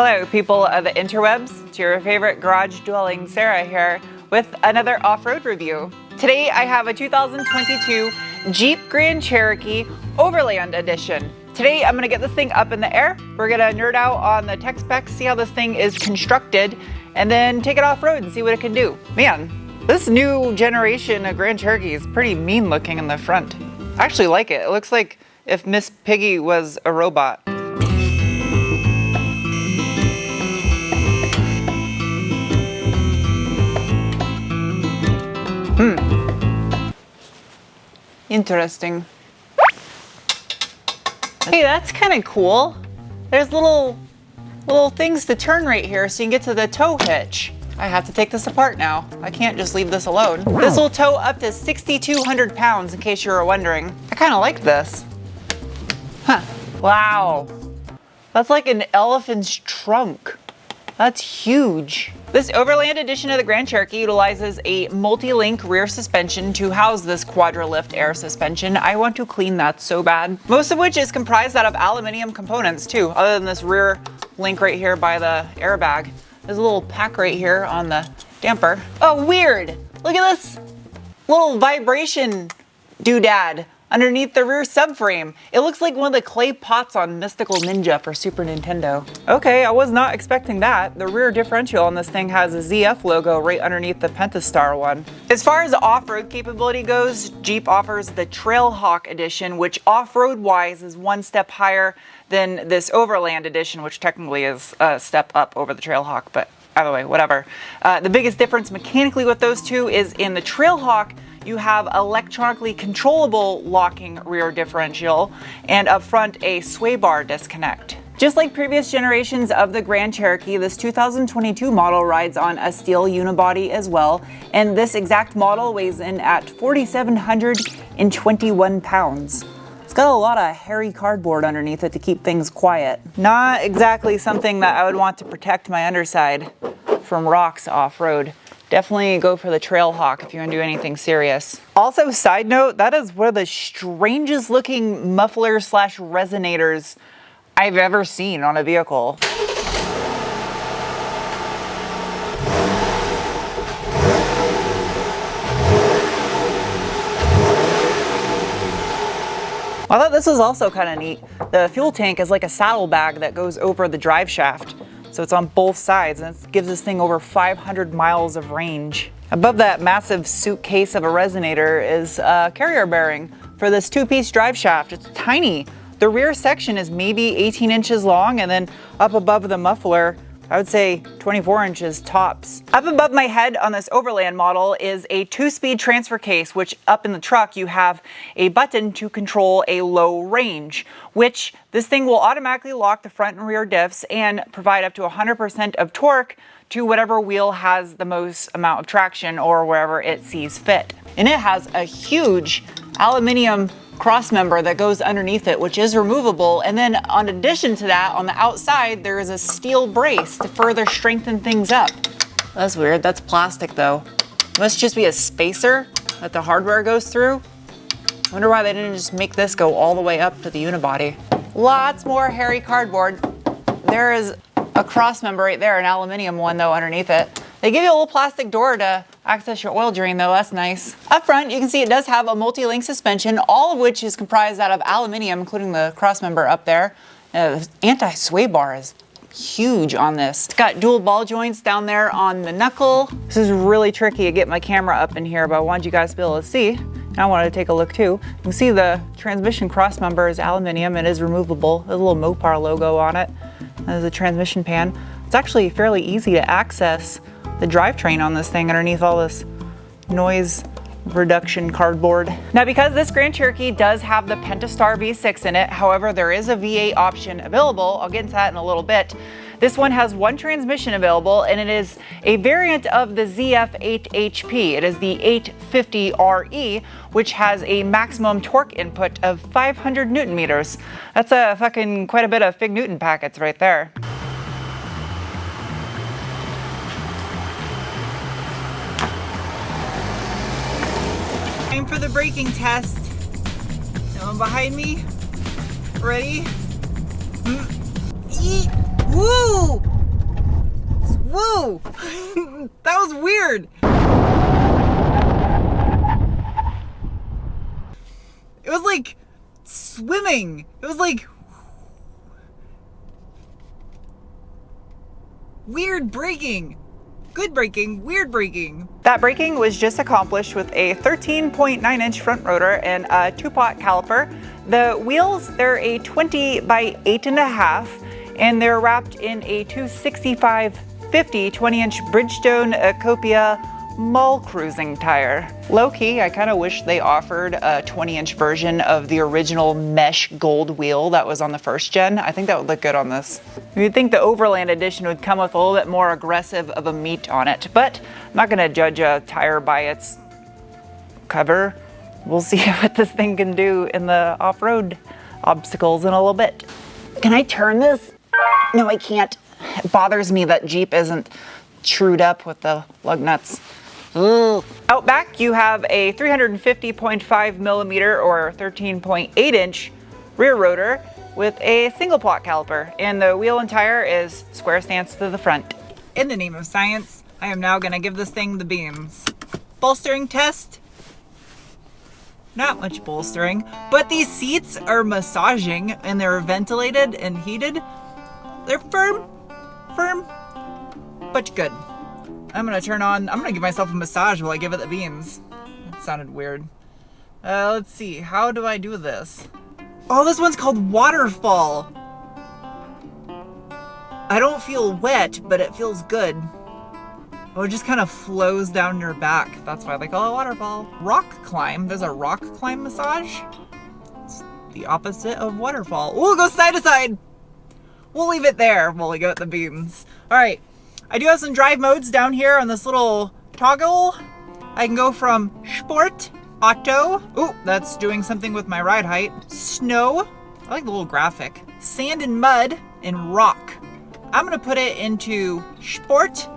Hello, people of the interwebs. It's your favorite garage dwelling Sarah here with another off-road review. Today I have a 2022 Jeep Grand Cherokee Overland Edition. Today I'm gonna get this thing up in the air. We're gonna nerd out on the tech specs, see how this thing is constructed, and then take it off-road and see what it can do. Man, this new generation of Grand Cherokee is pretty mean looking in the front. I actually like it. It looks like if Miss Piggy was a robot. Interesting. Hey, that's kind of cool. There's little things to turn right here so you can get to the tow hitch. I have to take this apart now. I can't just leave this alone. This will tow up to 6,200 pounds, in case you were wondering. I kind of like this. Huh. Wow. That's like an elephant's trunk. That's huge. This Overland edition of the Grand Cherokee utilizes a multi-link rear suspension to house this Quadralift air suspension. I want to clean that so bad. Most of which is comprised out of aluminum components too, other than this rear link right here by the airbag. There's a little pack right here on the damper. Oh, weird. Look at this little vibration doodad underneath the rear subframe. It looks like one of the clay pots on Mystical Ninja for Super Nintendo. Okay, I was not expecting that. The rear differential on this thing has a ZF logo right underneath the Pentastar one. As far as off-road capability goes, Jeep offers the Trailhawk edition, which off-road wise is one step higher than this Overland edition, which technically is a step up over the Trailhawk, but either way, whatever. The biggest difference mechanically with those two is in the Trailhawk, you have electronically controllable locking rear differential, and up front a sway bar disconnect. Just like previous generations of the Grand Cherokee, this 2022 model rides on a steel unibody as well, and this exact model weighs in at 4,721 pounds. It's got a lot of hairy cardboard underneath it to keep things quiet. Not exactly something that I would want to protect my underside from rocks off-road. Definitely go for the Trailhawk if you want to do anything serious. Also, side note, that is one of the strangest looking mufflers slash resonators I've ever seen on a vehicle. I thought this was also kind of neat. The fuel tank is like a saddlebag that goes over the drive shaft. So it's on both sides, and it gives this thing over 500 miles of range. Above that massive suitcase of a resonator is a carrier bearing for this two-piece drive shaft. It's tiny. The rear section is maybe 18 inches long, and then up above the muffler, I would say 24 inches tops. Up above my head on this Overland model is a 2-speed transfer case, which up in the truck you have a button to control a low range, which this thing will automatically lock the front and rear diffs and provide up to 100% of torque to whatever wheel has the most amount of traction or wherever it sees fit. And it has a huge aluminum cross member that goes underneath it, which is removable, and then in addition to that, on the outside there is a steel brace to further strengthen things up. That's weird. That's plastic though. Must just be a spacer that the hardware goes through. I wonder why they didn't just make this go all the way up to the unibody. Lots more hairy cardboard. There is a cross member right there, an aluminum one though underneath it. They give you a little plastic door to access your oil drain though, that's nice. Up front, you can see it does have a multi-link suspension, all of which is comprised out of aluminum, including the cross member up there. The anti-sway bar is huge on this. It's got dual ball joints down there on the knuckle. This is really tricky to get my camera up in here, but I wanted you guys to be able to see. And I wanted to take a look too. You can see the transmission cross member is aluminum. It is removable. There's a little Mopar logo on it. There's a transmission pan. It's actually fairly easy to access the drivetrain on this thing underneath all this noise reduction cardboard. Now, because this Grand Cherokee does have the Pentastar V6 in it, however, there is a V8 option available. I'll get into that in a little bit. This one has one transmission available, and it is a variant of the ZF 8HP. It is the 850RE, which has a maximum torque input of 500 Newton meters. That's a fucking quite a bit of Fig Newton packets right there. Time for the braking test. No one behind me. Ready? Woo! Whoa! That was weird. It was like swimming. It was like weird braking. Good braking, weird braking. That braking was just accomplished with a 13.9-inch front rotor and a 2-pot caliper. The wheels, they're a 20 by 8.5, and they're wrapped in a 265/50 20-inch Bridgestone Copia mall cruising tire. Low-key, I kind of wish they offered a 20-inch version of the original mesh gold wheel that was on the first gen. I think that would look good on this. You'd think the Overland edition would come with a little bit more aggressive of a meat on it, but I'm not gonna judge a tire by its cover. We'll see what this thing can do in the off-road obstacles in a little bit. Can I turn this? No, I can't. It bothers me that Jeep isn't trued up with the lug nuts. Ugh. Out back, you have a 350.5 millimeter or 13.8-inch rear rotor with a single plot caliper, and the wheel and tire is square stance to the front. In the name of science, I am now gonna give this thing the beans. Bolstering test. Not much bolstering, but these seats are massaging and they're ventilated and heated. They're firm, but good. I'm gonna give myself a massage while I give it the beans. That sounded weird. Let's see, how do I do this? Oh, this one's called Waterfall. I don't feel wet, but it feels good. Oh, it just kind of flows down your back. That's why they call it Waterfall. Rock climb, there's a rock climb massage. It's the opposite of Waterfall. We'll go side to side. We'll leave it there while we go at the beans. All right. I do have some drive modes down here on this little toggle. I can go from Sport, Auto. Ooh, that's doing something with my ride height. Snow. I like the little graphic. Sand and mud and rock. I'm gonna put it into Sport.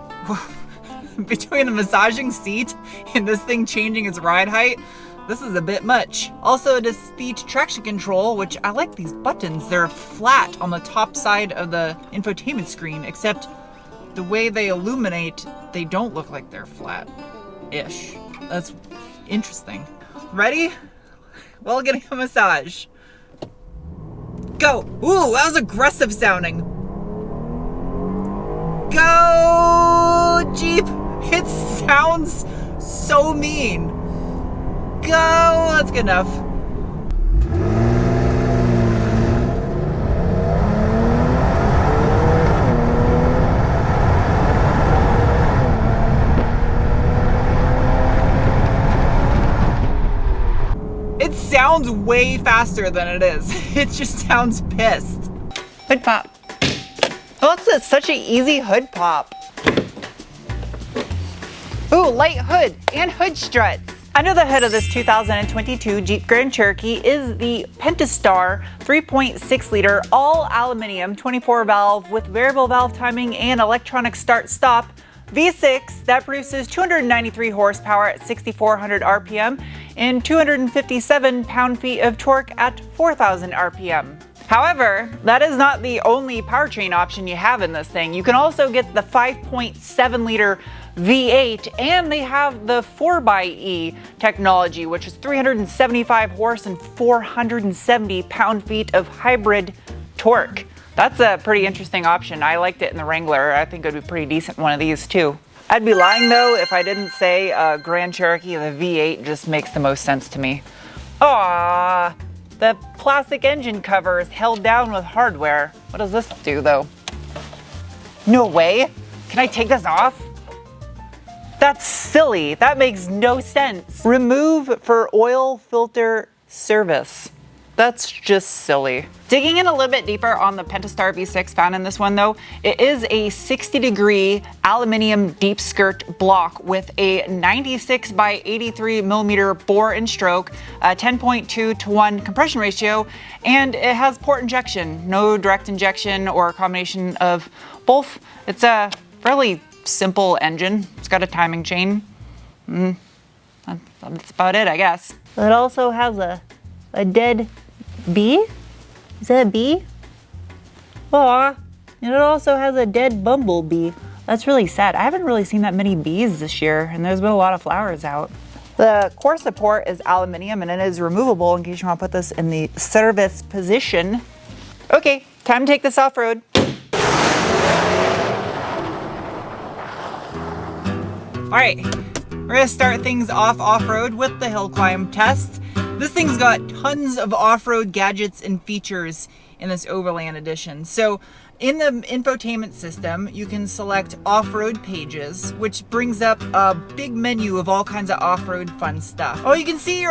Between the massaging seat and this thing changing its ride height, this is a bit much. Also, it is speed traction control, which I like these buttons. They're flat on the top side of the infotainment screen, except the way they illuminate, they don't look like they're flat-ish. That's interesting. Ready? Well, getting a massage. Go! Ooh, that was aggressive sounding. Go, Jeep! It sounds so mean. Go! That's good enough. It sounds way faster than it is. It just sounds pissed. Hood pop. Oh, it's such an easy hood pop. Ooh, light hood and hood struts. Under the hood of this 2022 Jeep Grand Cherokee is the Pentastar 3.6 liter all aluminum 24 valve with variable valve timing and electronic start stop V6 that produces 293 horsepower at 6,400 RPM and 257 pound-feet of torque at 4,000 RPM. However, that is not the only powertrain option you have in this thing. You can also get the 5.7 liter V8, and they have the 4xe technology, which is 375 horse and 470 pound-feet of hybrid torque. That's a pretty interesting option. I liked it in the Wrangler. I think it would be pretty decent in one of these too. I'd be lying though if I didn't say Grand Cherokee, the V8 just makes the most sense to me. Aww, the plastic engine cover is held down with hardware. What does this do though? No way. Can I take this off? That's silly. That makes no sense. Remove for oil filter service. That's just silly. Digging in a little bit deeper on the Pentastar V6 found in this one though, it is a 60-degree aluminum deep skirt block with a 96 by 83 millimeter bore and stroke, a 10.2 to 1 compression ratio, and it has port injection, no direct injection or a combination of both. It's a fairly simple engine. It's got a timing chain. That's about it, I guess. It also has a dead bee? Is that a bee? Aw, and it also has a dead bumblebee. That's really sad. I haven't really seen that many bees this year, and there's been a lot of flowers out. The core support is aluminum and it is removable in case you want to put this in the service position. Okay, time to take this off-road. All right, we're gonna start things off-road with the hill climb test. This thing's got tons of off-road gadgets and features in this Overland edition. So in the infotainment system, you can select off-road pages, which brings up a big menu of all kinds of off-road fun stuff. Oh, you can see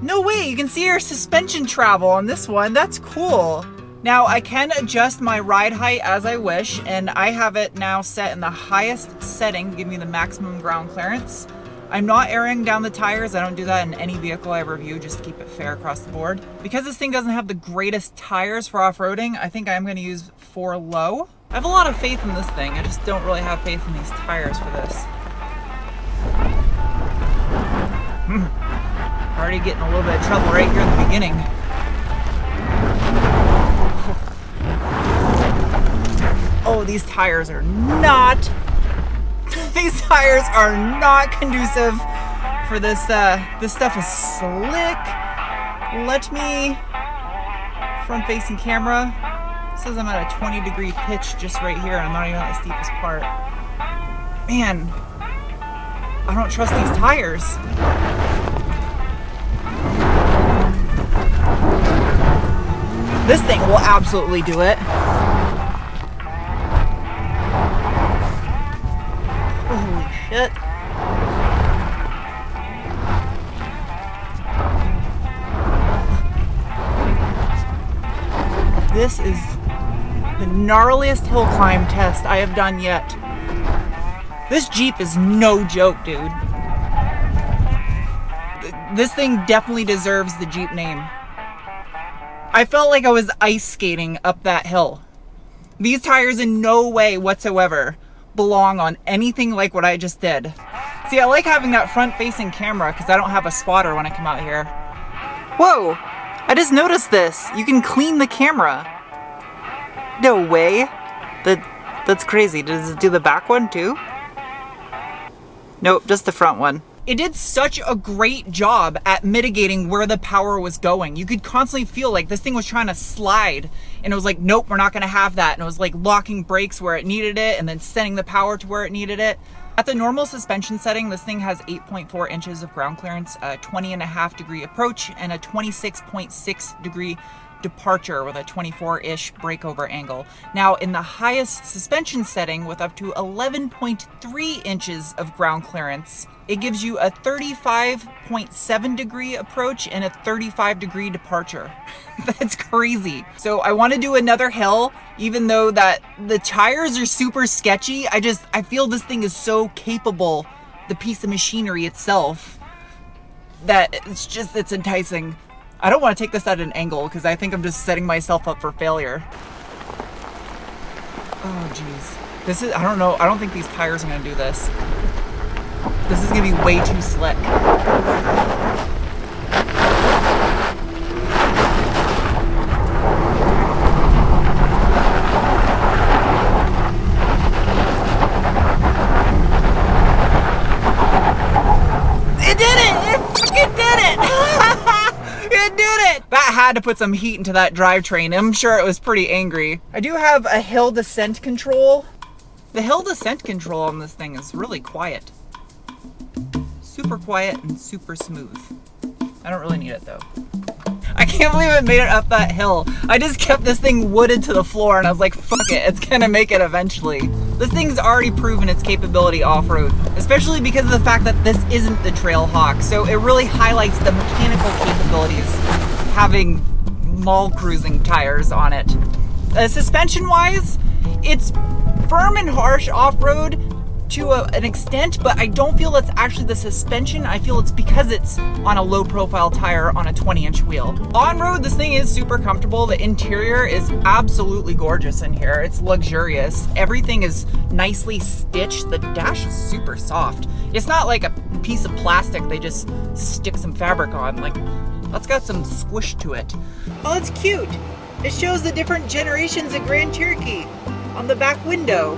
no way, you can see your suspension travel on this one. That's cool. Now I can adjust my ride height as I wish, and I have it now set in the highest setting to give me the maximum ground clearance. I'm not airing down the tires. I don't do that in any vehicle I review, just to keep it fair across the board. Because this thing doesn't have the greatest tires for off-roading, I think I'm gonna use 4 low. I have a lot of faith in this thing. I just don't really have faith in these tires for this. Already getting a little bit of trouble right here in the beginning. Oh, these tires are not these tires are not conducive for this. This stuff is slick. Let me front facing camera. It says I'm at a 20-degree pitch just right here. I'm not even at the steepest part. Man, I don't trust these tires. This thing will absolutely do it. Holy shit. This is the gnarliest hill climb test I have done yet. This Jeep is no joke, dude. This thing definitely deserves the Jeep name. I felt like I was ice skating up that hill. These tires in no way whatsoever belong on anything like what I just did. See, I like having that front-facing camera because I don't have a spotter when I come out here. Whoa! I just noticed this. You can clean the camera. No way. That's crazy. Does it do the back one too? Nope, just the front one. It did such a great job at mitigating where the power was going. You could constantly feel like this thing was trying to slide, and it was like, nope, we're not gonna have that. And it was like locking brakes where it needed it and then sending the power to where it needed it. At the normal suspension setting, this thing has 8.4 inches of ground clearance, a 20.5-degree approach, and a 26.6-degree departure with a 24-ish breakover angle. Now in the highest suspension setting with up to 11.3 inches of ground clearance, it gives you a 35.7-degree approach and a 35-degree departure. That's crazy. So I want to do another hill, even though that the tires are super sketchy. I feel this thing is so capable, the piece of machinery itself, that it's enticing. I don't want to take this at an angle because I think I'm just setting myself up for failure. Oh geez. I don't know. I don't think these tires are going to do this. This is going to be way too slick. It did it! It fucking did it! It did it! That had to put some heat into that drivetrain. I'm sure it was pretty angry. I do have a hill descent control. The hill descent control on this thing is really quiet. Super quiet and super smooth. I don't really need it though. I can't believe it made it up that hill. I just kept this thing wooded to the floor and I was like, fuck it, it's gonna make it eventually. This thing's already proven its capability off-road, especially because of the fact that this isn't the Trailhawk. So it really highlights the mechanical capabilities of having mall cruising tires on it. Suspension-wise, it's firm and harsh off-road to an extent, but I don't feel it's actually the suspension. I feel it's because it's on a low profile tire on a 20-inch wheel. On-road, this thing is super comfortable. The interior is absolutely gorgeous in here. It's luxurious. Everything is nicely stitched. The dash is super soft. It's not like a piece of plastic they just stick some fabric on. Like, that's got some squish to it. Oh, it's cute. It shows the different generations of Grand Cherokee on the back window.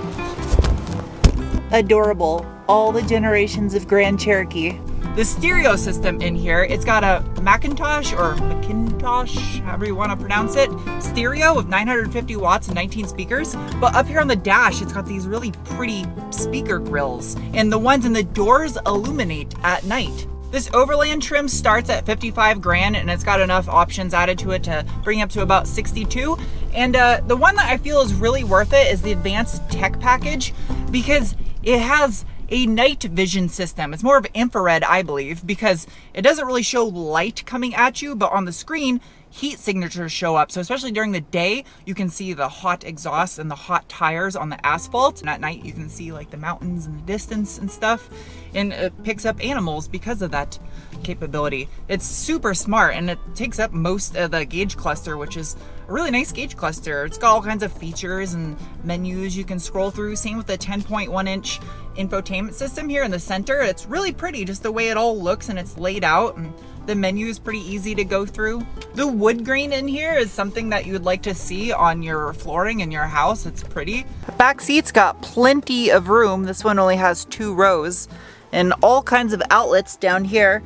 adorable. All the generations of Grand Cherokee. The stereo system in here, it's got a Macintosh, however you want to pronounce it, stereo of 950 watts and 19 speakers. But up here on the dash, it's got these really pretty speaker grills, and the ones in the doors illuminate at night. This Overland trim starts at 55 grand, and it's got enough options added to it to bring up to about 62. And the one that I feel is really worth it is the advanced tech package, because it has a night vision system. It's more of infrared, I believe, because it doesn't really show light coming at you, but on the screen, heat signatures show up. So especially during the day, you can see the hot exhaust and the hot tires on the asphalt. And at night, you can see like the mountains in the distance and stuff. And it picks up animals because of that capability. It's super smart, and it takes up most of the gauge cluster, which is a really nice gauge cluster. It's got all kinds of features and menus you can scroll through. Same with the 10.1 inch infotainment system here in the center. It's really pretty, just the way it all looks and it's laid out, and the menu is pretty easy to go through. The wood grain in here is something that you would like to see on your flooring in your house. It's pretty. The back seat's got plenty of room. This one only has 2 rows and all kinds of outlets down here.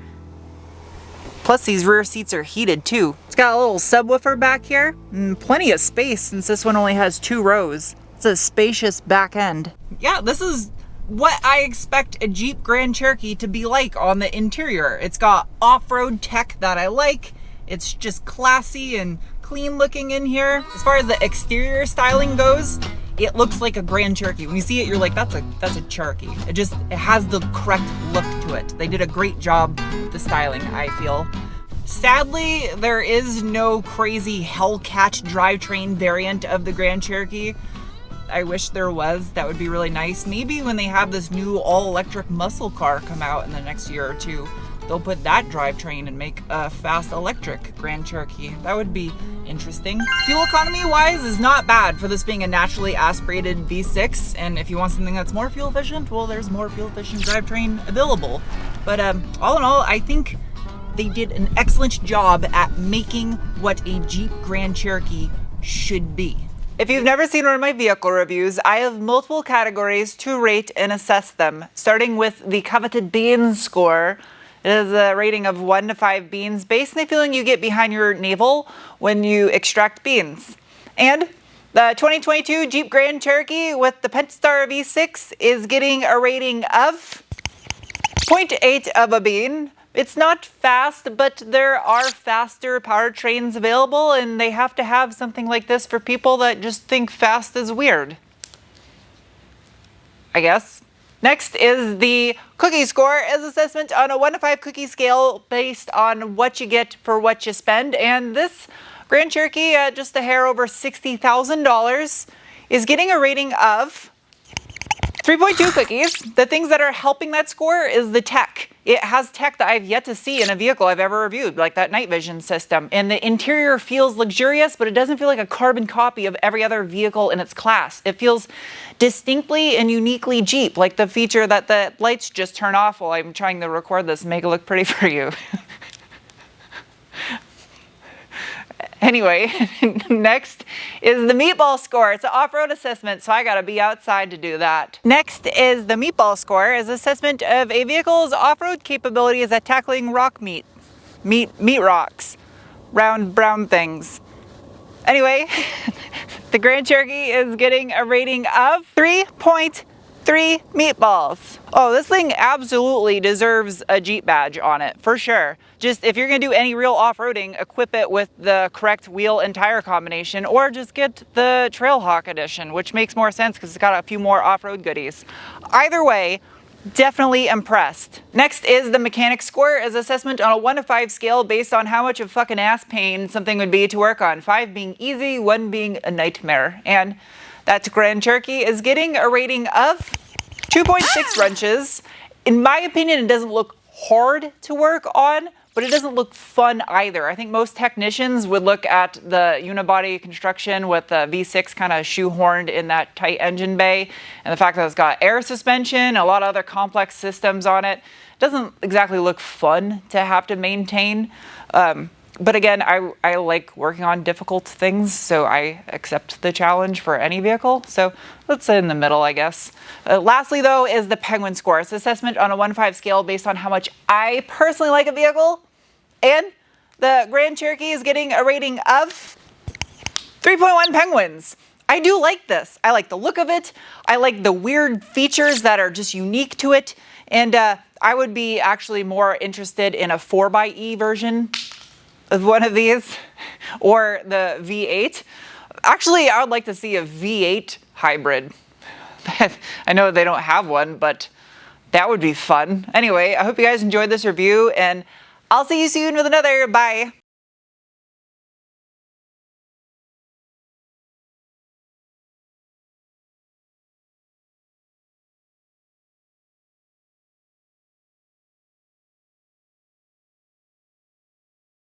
Plus these rear seats are heated too. It's got a little subwoofer back here and plenty of space since this one only has 2 rows. It's a spacious back end. Yeah, this is what I expect a Jeep Grand Cherokee to be like on the interior. It's got off-road tech that I like. It's just classy and clean looking in here. As far as the exterior styling goes, it looks like a Grand Cherokee. When you see it, you're like, that's a Cherokee. It has the correct look to it. They did a great job with the styling, I feel. Sadly, there is no crazy Hellcat drivetrain variant of the Grand Cherokee. I wish there was. That would be really nice. Maybe when they have this new all-electric muscle car come out in the next year or two, they'll put that drivetrain and make a fast electric Grand Cherokee. That would be interesting. Fuel economy wise is not bad for this being a naturally aspirated V6, and if you want something that's more fuel efficient, well, there's more fuel efficient drivetrain available. But all in all, I think they did an excellent job at making what a Jeep Grand Cherokee should be. If you've never seen one of my vehicle reviews, I have multiple categories to rate and assess them, starting with the coveted beans score. It is a rating of 1 to 5 beans based on the feeling you get behind your navel when you extract beans. And the 2022 Jeep Grand Cherokee with the Pentastar V6 is getting a rating of 0.8 of a bean. It's not fast, but there are faster powertrains available, and they have to have something like this for people that just think fast is weird, I guess. Next is the cookie score as assessment on a 1 to 5 cookie scale based on what you get for what you spend. And this Grand Cherokee at just a hair over $60,000 is getting a rating of 3.2 cookies. The things that are helping that score is the tech. It has tech that I've yet to see in a vehicle I've ever reviewed, like that night vision system. And the interior feels luxurious, but it doesn't feel like a carbon copy of every other vehicle in its class. It feels distinctly and uniquely Jeep, like the feature that the lights just turn off while I'm trying to record this and make it look pretty for you. Anyway, next is the meatball score. It's an off-road assessment, so I gotta be outside to do that. Next is the meatball score, is assessment of a vehicle's off-road capabilities at tackling rock meat rocks, round brown things. Anyway, the Grand Cherokee is getting a rating of 3.3 meatballs. Oh, this thing absolutely deserves a Jeep badge on it, for sure. Just if you're gonna do any real off-roading, equip it with the correct wheel and tire combination, or just get the Trailhawk edition, which makes more sense because it's got a few more off-road goodies. Either way, definitely impressed. Next is the mechanic score as assessment on a 1 to 5 scale based on how much of fucking ass pain something would be to work on. 5 being easy, 1 being a nightmare. And that Grand Cherokee is getting a rating of 2.6 wrenches. In my opinion, it doesn't look hard to work on, but it doesn't look fun either. I think most technicians would look at the unibody construction with the V6 kind of shoehorned in that tight engine bay, and the fact that it's got air suspension, a lot of other complex systems on it. It doesn't exactly look fun to have to maintain. But again, I like working on difficult things, so I accept the challenge for any vehicle. So let's say in the middle, I guess. Lastly, though, is the Penguin score. It's an assessment on a 1 to 5 scale based on how much I personally like a vehicle. And the Grand Cherokee is getting a rating of 3.1 penguins. I do like this. I like the look of it. I like the weird features that are just unique to it. And I would be actually more interested in a 4xe version of one of these, or the V8. Actually, I would like to see a V8 hybrid. I know they don't have one, but that would be fun. Anyway, I hope you guys enjoyed this review, and I'll see you soon with another. Bye.